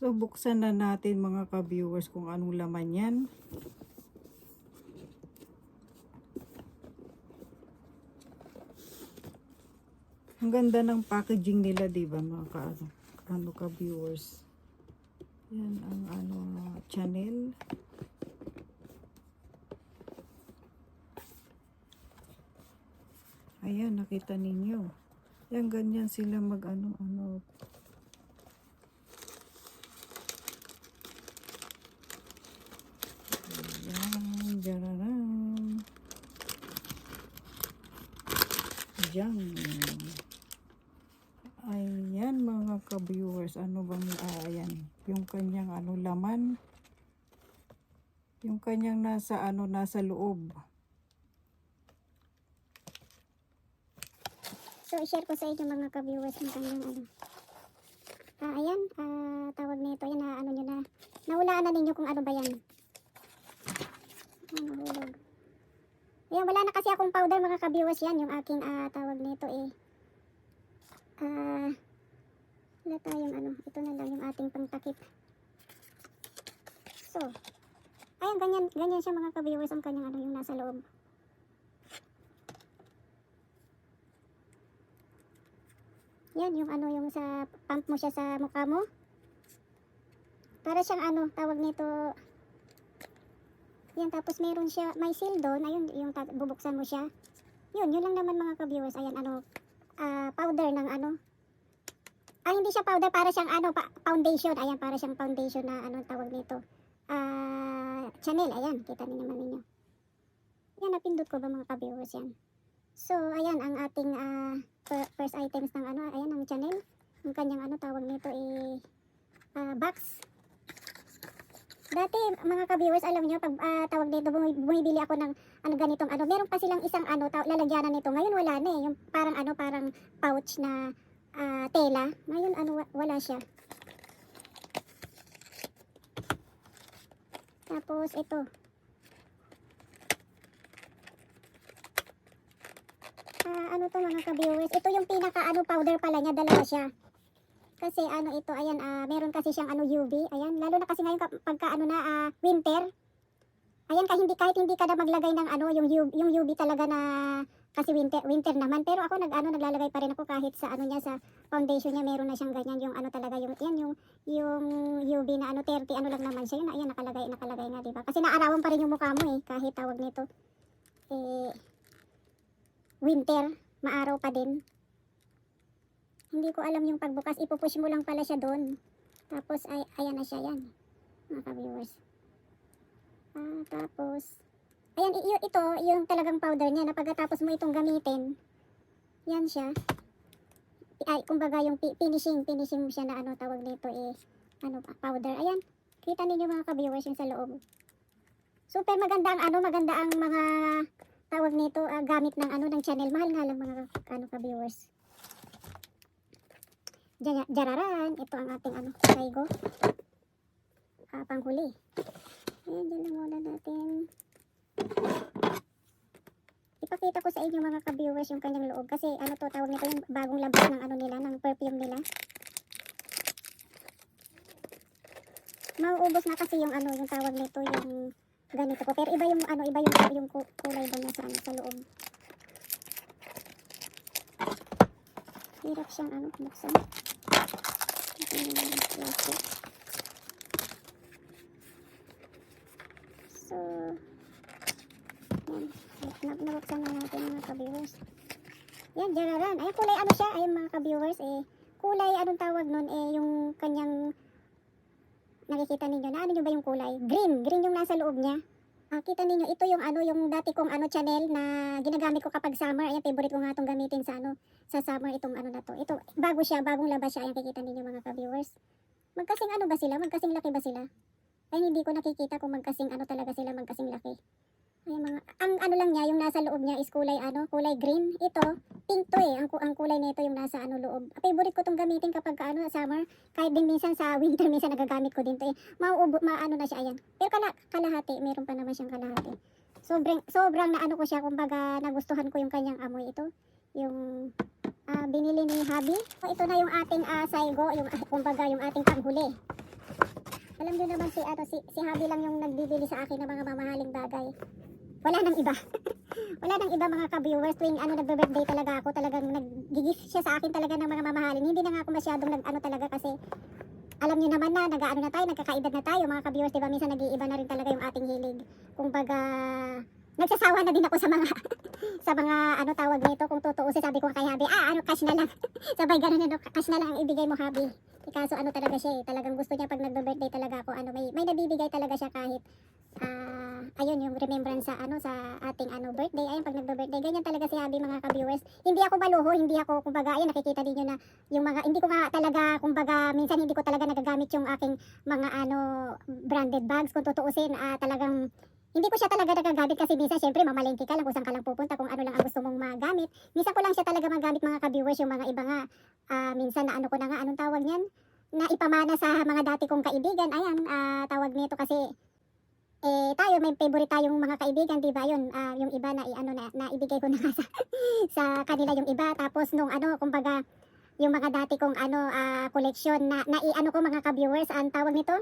So, buksan na natin mga ka-viewers kung anong laman yan. Ang ganda ng packaging nila, di ba mga ka-viewers? Yan ang channel. Ayan, nakita ninyo. Yan, ganyan sila mag-ano. Ayan, jararan. Diyan. Ayan mga ka-viewers, ano bang ayan, yung kanyang laman, yung kanyang nasa loob. So, i-share ko sa inyo mga ka-viewers yung kanyang ayan, tawag nito, yan na nyo na, nahulaan na ninyo kung ano ba yan. Nahulog. Ayan, wala na kasi akong powder mga ka-viewers, yan, yung aking tawag nito wala tayong ito na lang yung ating pangtakip. So, ayan, ganyan siya mga ka-viewers ang kanyang yung nasa loob. Yan, yung yung sa pump mo siya sa mukha mo. Para siyang tawag nito. Yan, tapos meron siya, may seal doon, ayun, yung bubuksan mo siya. Yun lang naman mga ka-viewers, ayan, powder ng hindi siya powder, para siyang foundation. Ayan, para siyang foundation na tawag nito. Channel, ayan, kita niyo naman ninyo. Yan, napindot ko ba mga ka-viewers yan. So, ayan ang ating first items ng ayan ang channel. Yung kanyang tawag nito box. Dati mga ka-viewers, alam niyo pag tawag nito bumibili ako ng ganitong meron pa silang isang lalagyanan nito. Ngayon wala na yung parang pouch na tela. Ngayon wala siya. Tapos ito. Ano to mga ka-viewers? Ito yung pinaka powder pala niya, dalawa siya. Kasi ito, ayan, meron kasi siyang UV. Ayan, lalo na kasi ngayon pagka winter. Ayan, kahit hindi ka na maglagay ng yung UV talaga na kasi winter naman. Pero ako naglalagay pa rin ako kahit sa niya, sa foundation niya meron na siyang ganyan yung talaga yung UV na 30 lang naman siya. Yun, ayan, nakalagay na, di ba? Kasi naarawan pa rin yung mukha mo kahit tawag nito winter, maaraw pa din. Hindi ko alam yung pagbukas, ipupush mo lang pala siya doon. Tapos ayan na siya, yan mga ka-viewers. Tapos ayan, ito yung talagang powder niya na pagkatapos mo itong gamitin, yan siya. Kumbaga yung finishing mo siya na tawag nito powder. Ayan, kita ninyo mga ka-viewers yung sa loob. Super maganda ang mga tawag nito gamit ng ng channel. Mahal nga lang mga ka-viewers. Jararan, ito ang ating Saigo. Panghuli. Ayan, dyan lang muna natin. Ipakita ko sa inyo mga ka-viewers yung kanyang loob. Kasi tawag nito yung bagong labas ng nila, ng perfume nila. Mauubos na kasi yung yung tawag nito, yung ganito ko. Pero iba yung yung kulay ba niya sa loob. Hirap siyang buksan. Plastic. So, yan. Nabuksan na natin mga ka-viewers. Yan, jararan. Ayan, kulay siya. Ayan mga ka-viewers kulay tawag nun yung kanyang nakikita ninyo na nyo ba yung kulay? Green yung nasa loob niya. Kita ninyo, ito yung yung dati kong channel na ginagamit ko kapag summer. Ayan, favorite ko nga itong gamitin sa summer itong na to. Ito, bagong labas siya. Ayan, kikita ninyo mga ka-viewers. Magkasing ba sila? Magkasing laki ba sila? Ay, hindi ko nakikita kung magkasing talaga sila, magkasing laki. Ay, ang lang niya, yung nasa loob niya is kulay kulay green. Ito, pink to ang kulay nito yung nasa loob. Favorite ko tong gamitin kapag summer. Kahit din minsan sa winter, minsan nagagamit ko din to na siya, ayan. Pero kalahati, meron pa naman siyang kalahati. Sobrang na ko siya, kumbaga nagustuhan ko yung kanyang amoy. Ito, yung binili ni Habi. Ito na yung ating Saigo, yung kumbaga yung ating panghuli. Alam niyo naman si Habi lang yung nagbibili sa akin ng mga mamahaling bagay. Wala nang iba. Wala nang iba mga ka-viewers. Tuwing nagbe-birthday talaga ako, talagang nag-gift siya sa akin talaga ng mga mamahalin. Hindi na nga ako masyadong talaga kasi alam niyo naman na na tayo, nagkakaedad na tayo mga ka-viewers, diba? Minsan nag-iiba na rin talaga yung ating hilig. Kumbaga, nagsasawa na din ako sa mga sa mga tawag nito, kung tutuusin, sabi ko kay Habi, cash na lang. Sabay ganun cash na lang ang ibigay mo, Habi. Kaso talaga siya talagang gusto niya pag nagbe-birthday talaga ako, may nabibigay talaga siya kahit ayun yung remembrance sa ating birthday. Ayun, pag nagbe-birthday, ganyan talaga si Habi mga ka-viewers. Hindi ako maluho, hindi ako, kumbaga, ayun, nakikita niyo na yung mga, hindi ko nga talaga, kumbaga, minsan hindi ko talaga nagagamit yung aking mga branded bags. Kung tutuusin, talagang hindi ko siya talaga nagagamit kasi minsan syempre mamalengke ka lang kung saan ka lang pupunta, kung ano lang ang gusto mong magamit. Minsan ko lang siya talaga magamit mga ka-viewers, yung mga iba nga minsan na ko na nga, anong tawag niyan, na ipamana sa mga dati kong kaibigan. Ayan, tawag nito kasi tayo may favorite tayong mga kaibigan, di ba? Yun, yung iba na naibigay ko na nga sa kanila yung iba. Tapos nung kumbaga yung mga dati kong collection na ko mga ka-viewers, ang tawag nito.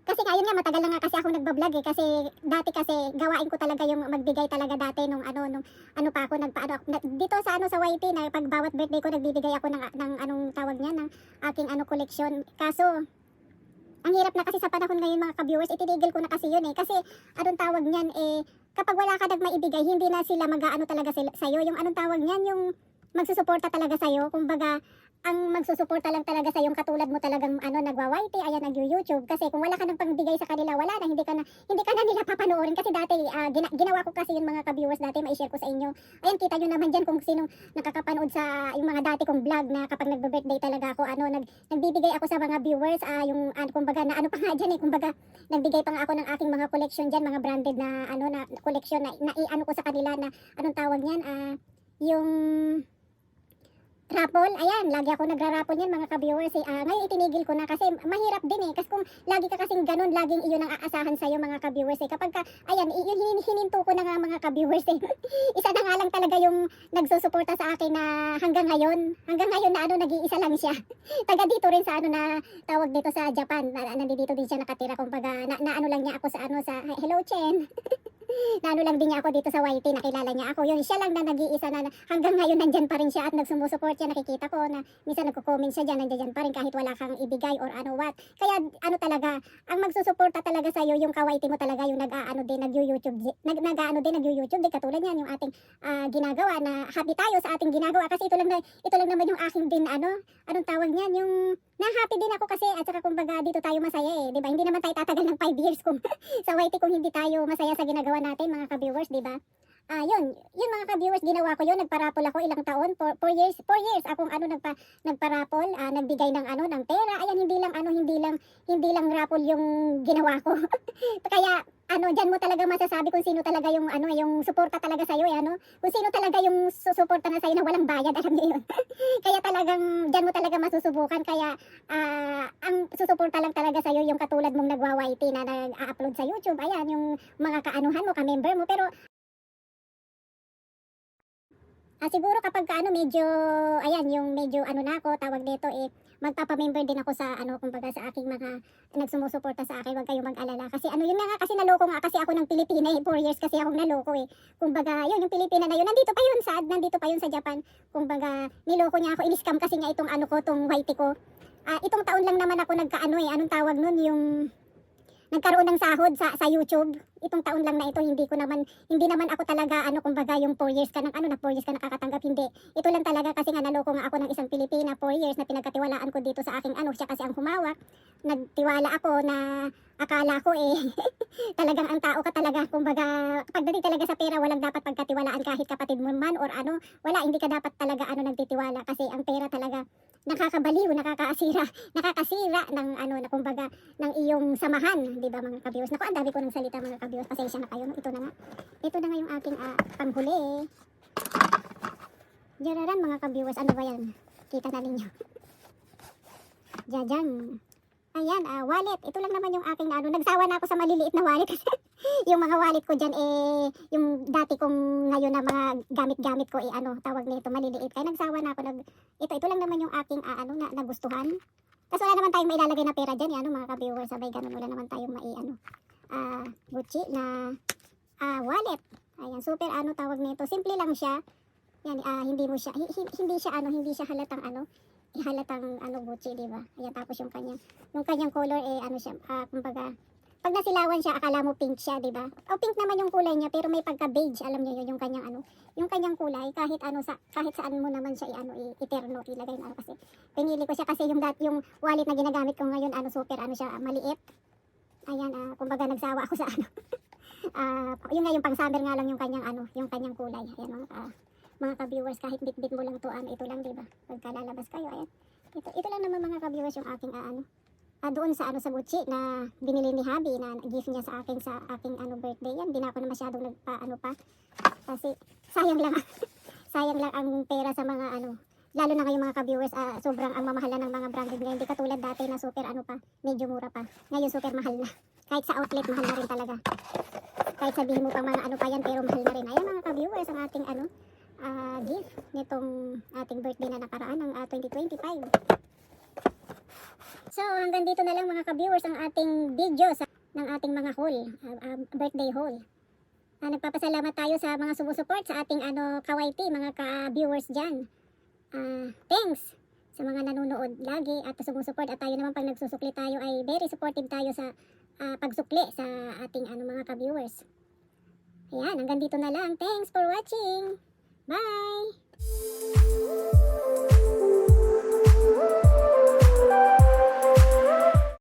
Kasi ngayon nga matagal na nga kasi ako nagba-vlog kasi dati kasi gawain ko talaga yung magbigay talaga dati nung pa ako dito sa sa YT na pag bawat birthday ko nagbibigay ako ng anong tawag niya, ng aking collection. Kaso ang hirap na kasi sa panahon ngayon mga ka-viewers, itinigil ko na kasi yun kasi anong tawag niyan, kapag wala ka maibigay, hindi na sila talaga sa'yo, yung anong tawag niyan, yung magsusuporta talaga sa'yo. Kumbaga, ang magsusuporta lang talaga sa yung katulad mo talagang nagwa-YT, ayan, nag-YouTube. Kasi kung wala ka nang pangbigay sa kanila, wala na, hindi ka na nila papanoorin. Kasi dati, ginawa ko kasi yung mga ka-viewers dati, ma-share ko sa inyo. Ayan, kita nyo naman dyan kung sinong nakakapanood sa yung mga dati kong vlog na kapag nagbe-birthday talaga ako, nagbibigay ako sa mga viewers, yung kumbaga na pa nga dyan kumbaga, nagbigay pa nga ako ng aking mga collection dyan, mga branded na na collection na ko sa kanila na anong tawag niyan, yung raffle. Ayan, lagi ako nagra-raffle yan mga ka-viewers. Ngayon itinigil ko na kasi mahirap din kasi kung lagi ka kasing ganun, laging iyon ang aasahan sa'yo mga ka-viewers kapag ayan, yun hininto ko na nga mga ka-viewers Isa na nga lang talaga yung nagsusuporta sa akin na hanggang ngayon na nag-iisa lang siya. Taga dito rin sa na tawag dito sa Japan, nandito din siya nakatira, kumbaga na lang niya ako sa hello Chen. Lang din niya ako dito sa YT, nakilala niya ako. Yun, siya lang na nag-iisa na hanggang ngayon nandyan pa rin siya at nagsumusuport siya. Nakikita ko na minsan nagko-comment siya dyan, nandyan pa rin kahit wala kang ibigay or what. Kaya talaga, ang magsusuporta talaga sa'yo, yung ka-YT mo talaga, yung nag-YouTube din, katulad yan, yung ating ginagawa na happy tayo sa ating ginagawa. Kasi ito lang naman yung aking din, anong tawag niyan, yung na-happy din ako kasi at saka kumbaga dito tayo masaya diba? Hindi naman tayo tatagal ng 5 years kung sa YT kung hindi tayo masaya sa ginagawa natin mga ka-viewers, diba? Yun mga ka-viewers, ginawa ko yun, nagparapol ako ilang taon, 4 years akong nagparapol, nagbigay ng ng pera. Ayan, hindi lang raffle yung ginawa ko. Kaya diyan mo talaga masasabi kung sino talaga yung yung suporta talaga sa iyo, kung sino talaga yung susuporta na sa iyo na walang bayad, alam niyo yun. Kaya talagang diyan mo talaga masusubukan. Kaya ang susuporta lang talaga sa iyo yung katulad mong nagwa-YT na nag-upload sa YouTube. Ayan, yung mga kaanuhan mo, ka-member mo. Pero siguro kapag medyo, ayan, yung medyo na ako, tawag dito magpapamember din ako sa kumbaga sa aking mga nagsumusuporta sa akin. Huwag kayong mag-alala. Kasi yun nga kasi naloko nga kasi ako ng Pilipina 4 years kasi akong naloko Kumbaga, yun, yung Pilipina na yun, nandito pa yun sa Japan. Kumbaga, niloko niya ako, in-scam kasi niya itong tong YT ko. Itong taon lang naman ako anong tawag nun, yung nagkaroon ng sahod sa YouTube. Itong taon lang na ito, hindi naman ako talaga kumbaga yung 4 years ka na 4 years ka nakakatanggap, hindi. Ito lang talaga kasi nga naloko nga ako ng isang Pilipina 4 years na pinagkatiwalaan ko dito sa aking siya kasi ang humawak. Nagtiwala ako na akala ko talagang ang tao ka talaga, kumbaga pagdating talaga sa pera walang dapat pagkatiwalaan kahit kapatid mo man or wala, hindi ka dapat talaga nagtitiwala kasi ang pera talaga nakakabaliw, nakakasira ng na kumbaga ng iyong samahan, di ba mga ka-viewers? Naku, ang dami ko ng salita mga ka-viewers, pasensya na kayo. Ito na nga yung aking panghuli. Jararan mga ka-viewers, ano ba yan? Kita na ninyo. Jajang. Ayan, wallet. Ito lang naman yung aking nagsawa na ako sa maliliit na wallet kasi yung mga wallet ko dyan yung dati kong ngayon na mga gamit-gamit ko tawag nito maliliit. Kaya nagsawa na ako ito lang naman yung aking nagustuhan. Tapos wala naman tayong mailalagay na pera dyan, ano mga ka-viewers, sabay ganun, wala naman tayong Gucci na wallet. Ayan, super ano tawag nito, simple lang siya. Yan, hindi mo siya, hindi siya halatang Gucci, di ba? Ayan, tapos yung kanyang color ano siya, kumbaga, pag nasilawan siya, akala mo pink siya, di ba? O pink naman yung kulay niya, pero may pagka beige, alam niyo yun, yung kanyang kulay, kahit saan mo naman siya iterno ilagay na kasi pinili ko siya kasi yung wallet na ginagamit ko ngayon, super siya, maliit. Ayan, kumbaga nagsawa ako sa yun nga yung pang summer nga lang yung kanyang kulay. Ayan mga ka-viewers, kahit bit-bit mo lang to, ito lang, di ba? Pagka lalabas kayo, ayan. Ito lang naman mga ka-viewers yung aking doon sa sa Gucci na binili ni Habi na gift niya sa aking birthday. Yan, di na ako na masyadong nagpa pa. Kasi sayang lang sayang lang ang pera sa mga lalo na ngayon mga ka-viewers, sobrang ang mamahala ng mga branded ngayon. Hindi katulad dati na super pa, medyo mura pa. Ngayon super mahal na. Kahit sa outlet mahal na rin talaga. Kahit sabihin mo pang mga pa yan, pero mahal na rin. Ayan mga ka-viewers, ang ating gift nitong ating birthday na nakaraan ng 2025. So hanggang dito na lang mga ka-viewers ang ating video ng ating mga haul, birthday haul. Nagpapasalamat tayo sa mga sumusuport sa ating kawaiti, mga ka-viewers dyan. Thanks sa mga nanonood lagi at sumusuport, at tayo naman pag nagsusukli tayo ay very supportive tayo sa pagsukli sa ating mga ka-viewers. Ayan, hanggang dito na lang. Thanks for watching. Bye!